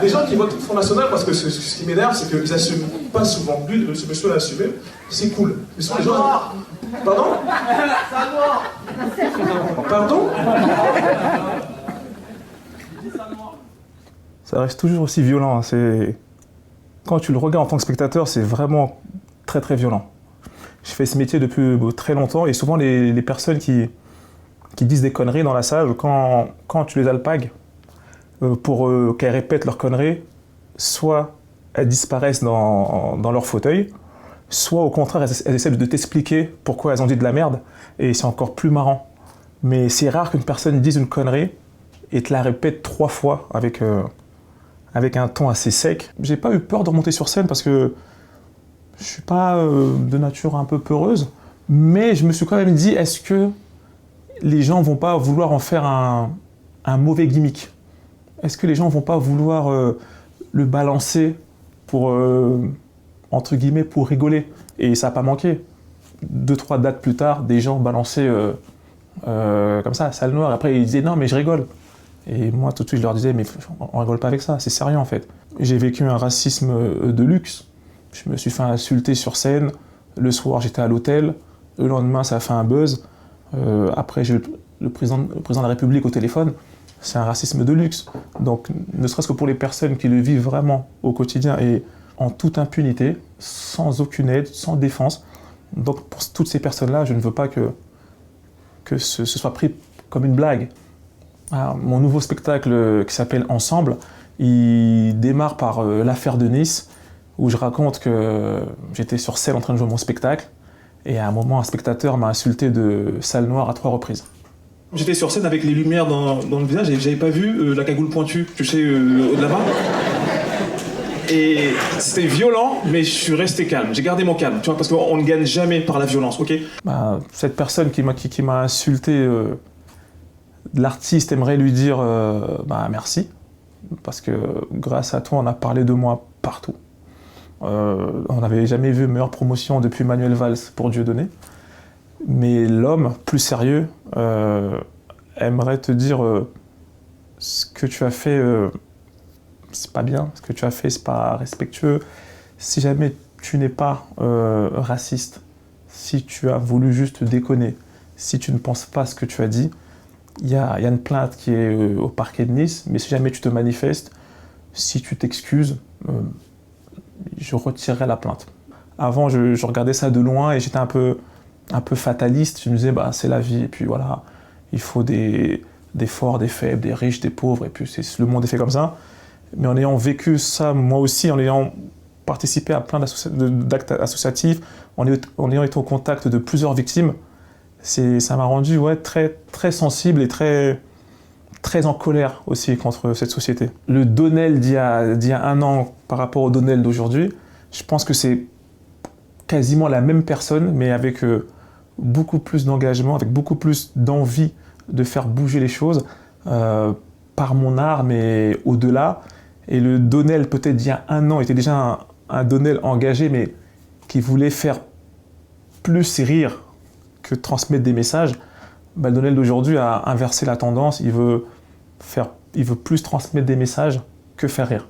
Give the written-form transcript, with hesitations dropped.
Des gens qui votent Front National, parce que ce qui m'énerve, c'est qu'ils n'assument pas souvent. Lui, ce monsieur l'a assumé, c'est cool. Mais ce sont les gens... Pardon? Pardon? Ça reste toujours aussi violent. Quand tu le regardes en tant que spectateur, c'est vraiment très très violent. Je fais ce métier depuis très longtemps et souvent les personnes qui disent des conneries dans la salle, quand tu les alpagues pour qu'elles répètent leurs conneries, soit elles disparaissent dans leur fauteuil, soit au contraire elles essaient de t'expliquer pourquoi elles ont dit de la merde et c'est encore plus marrant. Mais c'est rare qu'une personne dise une connerie et te la répète 3 fois avec un ton assez sec. J'ai pas eu peur de remonter sur scène parce que je suis pas de nature un peu peureuse, mais je me suis quand même dit, est-ce que les gens vont pas vouloir en faire un mauvais gimmick? Est-ce que les gens vont pas vouloir le balancer pour, entre guillemets, pour rigoler? Et ça n'a pas manqué. 2-3 dates plus tard, des gens balançaient comme ça, salle noire. Après, ils disaient, non, mais je rigole. Et moi, tout de suite, je leur disais, mais on rigole pas avec ça, c'est sérieux en fait. J'ai vécu un racisme de luxe. Je me suis fait insulter sur scène. Le soir, j'étais à l'hôtel. Le lendemain, ça a fait un buzz. Après, j'ai eu le président de la République au téléphone. C'est un racisme de luxe. Donc, ne serait-ce que pour les personnes qui le vivent vraiment au quotidien et en toute impunité, sans aucune aide, sans défense. Donc, pour toutes ces personnes-là, je ne veux pas que ce soit pris comme une blague. Alors, mon nouveau spectacle qui s'appelle Ensemble, il démarre par l'affaire de Nice, où je raconte que j'étais sur scène en train de jouer mon spectacle, et à un moment, un spectateur m'a insulté de salle noire à 3 reprises. J'étais sur scène avec les lumières dans le visage et j'avais pas vu la cagoule pointue, tu sais, au de là-bas. Et c'était violent, mais je suis resté calme. J'ai gardé mon calme, tu vois, parce qu'on ne gagne jamais par la violence, ok? Cette personne qui m'a insulté, l'artiste aimerait lui dire merci, parce que grâce à toi, on a parlé de moi partout. On n'avait jamais vu meilleure promotion depuis Manuel Valls pour Dieudonné. Mais l'homme, plus sérieux, aimerait te dire ce que tu as fait, c'est pas bien, ce que tu as fait, c'est pas respectueux. Si jamais tu n'es pas raciste, si tu as voulu juste déconner, si tu ne penses pas ce que tu as dit, il y a une plainte qui est au parquet de Nice, mais si jamais tu te manifestes, si tu t'excuses, je retirerai la plainte. Avant, je regardais ça de loin et j'étais un peu fataliste. Je me disais, c'est la vie, et puis voilà, il faut des forts, des faibles, des riches, des pauvres, et puis le monde est fait comme ça. Mais en ayant vécu ça, moi aussi, en ayant participé à plein d'actes associatifs, en ayant été au contact de plusieurs victimes, ça m'a rendu très, très sensible et très, très en colère aussi contre cette société. Le Donnel d'il y a 1 an par rapport au Donnel d'aujourd'hui, je pense que c'est quasiment la même personne, mais avec beaucoup plus d'engagement, avec beaucoup plus d'envie de faire bouger les choses par mon art, mais au-delà. Et le Donnel, peut-être d'il y a 1 an, était déjà un Donnel engagé, mais qui voulait faire plus rire que transmettre des messages. Le Donnel d'aujourd'hui a inversé la tendance, il veut plus transmettre des messages que faire rire.